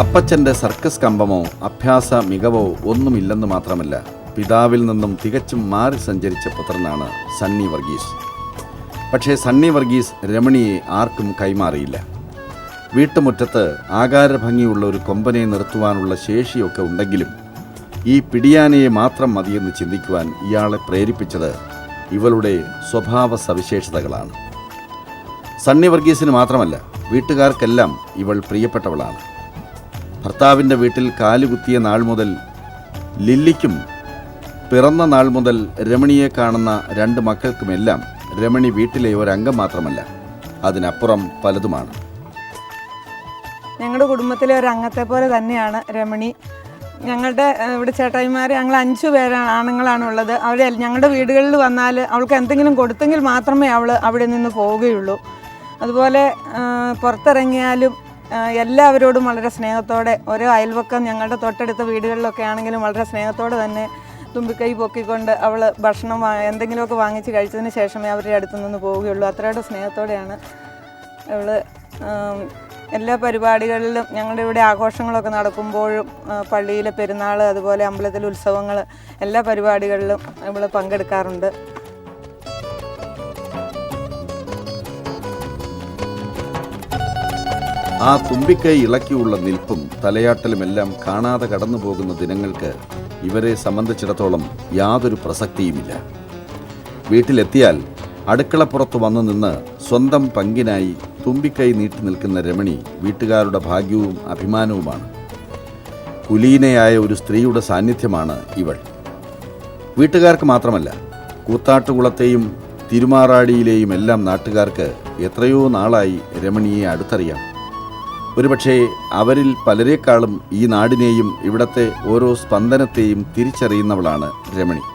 അപ്പച്ചൻ്റെ സർക്കസ് കമ്പമോ അഭ്യാസ മികവോ ഒന്നുമില്ലെന്ന് മാത്രമല്ല, പിതാവിൽ നിന്നും തികച്ചും മാറി സഞ്ചരിച്ച പുത്രനാണ് സണ്ണി വർഗീസ്. പക്ഷേ സണ്ണി വർഗീസ് രമണിയെ ആർക്കും കൈമാറിയില്ല. വീട്ടുമുറ്റത്ത് ആകാരഭംഗിയുള്ള ഒരു കൊമ്പനെ നിർത്തുവാനുള്ള ശേഷിയൊക്കെ ഉണ്ടെങ്കിലും ഈ പിടിയാനയെ മാത്രം മതിയെന്ന് ചിന്തിക്കുവാൻ ഇയാളെ പ്രേരിപ്പിച്ചത് ഇവളുടെ സ്വഭാവ സവിശേഷതകളാണ്. സണ്ണി വർഗീസിന് മാത്രമല്ല, വീട്ടുകാർക്കെല്ലാം ഇവൾ പ്രിയപ്പെട്ടവളാണ്. ഭർത്താവിൻ്റെ വീട്ടിൽ കാലുകുത്തിയ നാൾ മുതൽ ലില്ലിക്കും പിറന്ന നാൾ മുതൽ രമണിയെ കാണുന്ന 2 മക്കൾക്കുമെല്ലാം രമണി വീട്ടിലെ ഒരംഗം മാത്രമല്ല, അതിനപ്പുറം പലതുമാണ്. ഞങ്ങളുടെ കുടുംബത്തിലെ ഒരു അംഗത്തെ പോലെ തന്നെയാണ് രമണി. ഞങ്ങളുടെ ഇവിടെ ചേട്ടായിമാർ ഞങ്ങൾ 5 പേരാണ്, ആണുങ്ങളാണുള്ളത്. അവർ ഞങ്ങളുടെ വീടുകളിൽ വന്നാൽ അവൾക്ക് എന്തെങ്കിലും കൊടുത്തെങ്കിൽ മാത്രമേ അവൾ അവിടെ നിന്ന് പോവുകയുള്ളൂ. അതുപോലെ പുറത്തിറങ്ങിയാലും എല്ലാവരോടും വളരെ സ്നേഹത്തോടെ, ഓരോ അയൽവക്കം ഞങ്ങളുടെ തൊട്ടടുത്ത വീടുകളിലൊക്കെ ആണെങ്കിലും വളരെ സ്നേഹത്തോടെ തന്നെ തുമ്പിക്കൈ പൊക്കിക്കൊണ്ട് അവൾ ഭക്ഷണം എന്തെങ്കിലുമൊക്കെ വാങ്ങിച്ച് കഴിച്ചതിന് ശേഷമേ അവരുടെ അടുത്തു നിന്ന് പോവുകയുള്ളൂ. അത്രയുടെ സ്നേഹത്തോടെയാണ് അവൾ എല്ലാ പരിപാടികളിലും, ഞങ്ങളുടെ ഇവിടെ ആഘോഷങ്ങളൊക്കെ നടക്കുമ്പോഴും, പള്ളിയിലെ പെരുന്നാൾ, അതുപോലെ അമ്പലത്തിലെ ഉത്സവങ്ങൾ, എല്ലാ പരിപാടികളിലും അവൾ പങ്കെടുക്കാറുണ്ട്. ആ തുമ്പിക്കൈ ഇളക്കിയുള്ള നിൽപ്പും തലയാട്ടലുമെല്ലാം കാണാതെ കടന്നു പോകുന്ന ദിനങ്ങൾക്ക് ഇവരെ സംബന്ധിച്ചിടത്തോളം യാതൊരു പ്രസക്തിയുമില്ല. വീട്ടിലെത്തിയാൽ അടുക്കളപ്പുറത്ത് വന്നു നിന്ന് സ്വന്തം പങ്കിനായി തുമ്പിക്കൈ നീട്ടി നിൽക്കുന്ന രമണി വീട്ടുകാരുടെ ഭാഗ്യവും അഭിമാനവുമാണ്. കുലീനയായ ഒരു സ്ത്രീയുടെ സാന്നിധ്യമാണ് ഇവൾ. വീട്ടുകാർക്ക് മാത്രമല്ല, കൂത്താട്ടുകുളത്തെയും തിരുമാറാടിയിലെയും എല്ലാം നാട്ടുകാർക്ക് എത്രയോ നാളായി രമണിയെ അടുത്തറിയാം. ഒരുപക്ഷേ അവരിൽ പലരെക്കാളും ഈ നാടിനെയും ഇവിടത്തെ ഓരോ സ്പന്ദനത്തെയും തിരിച്ചറിയുന്നവളാണ് രമണി.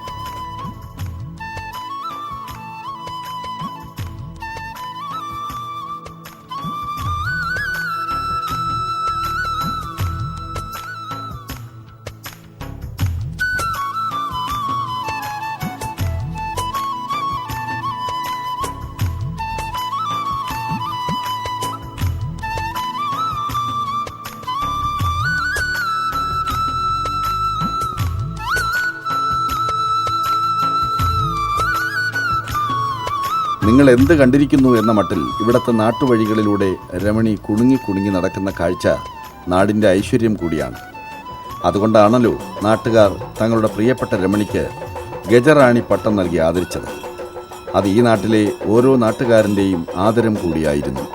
നിങ്ങൾ എന്ത് കണ്ടിരിക്കുന്നു എന്ന മട്ടിൽ ഇവിടുത്തെ നാട്ടുവഴികളിലൂടെ രമണി കുണുങ്ങി നടക്കുന്ന കാഴ്ച നാടിൻ്റെ ഐശ്വര്യം കൂടിയാണ്. അതുകൊണ്ടാണല്ലോ നാട്ടുകാർ തങ്ങളുടെ പ്രിയപ്പെട്ട രമണിക്ക് ഗജറാണി പട്ടം നൽകി ആദരിച്ചത്. അത് ഈ നാട്ടിലെ ഓരോ നാട്ടുകാരൻ്റെയും ആദരം കൂടിയായിരുന്നു.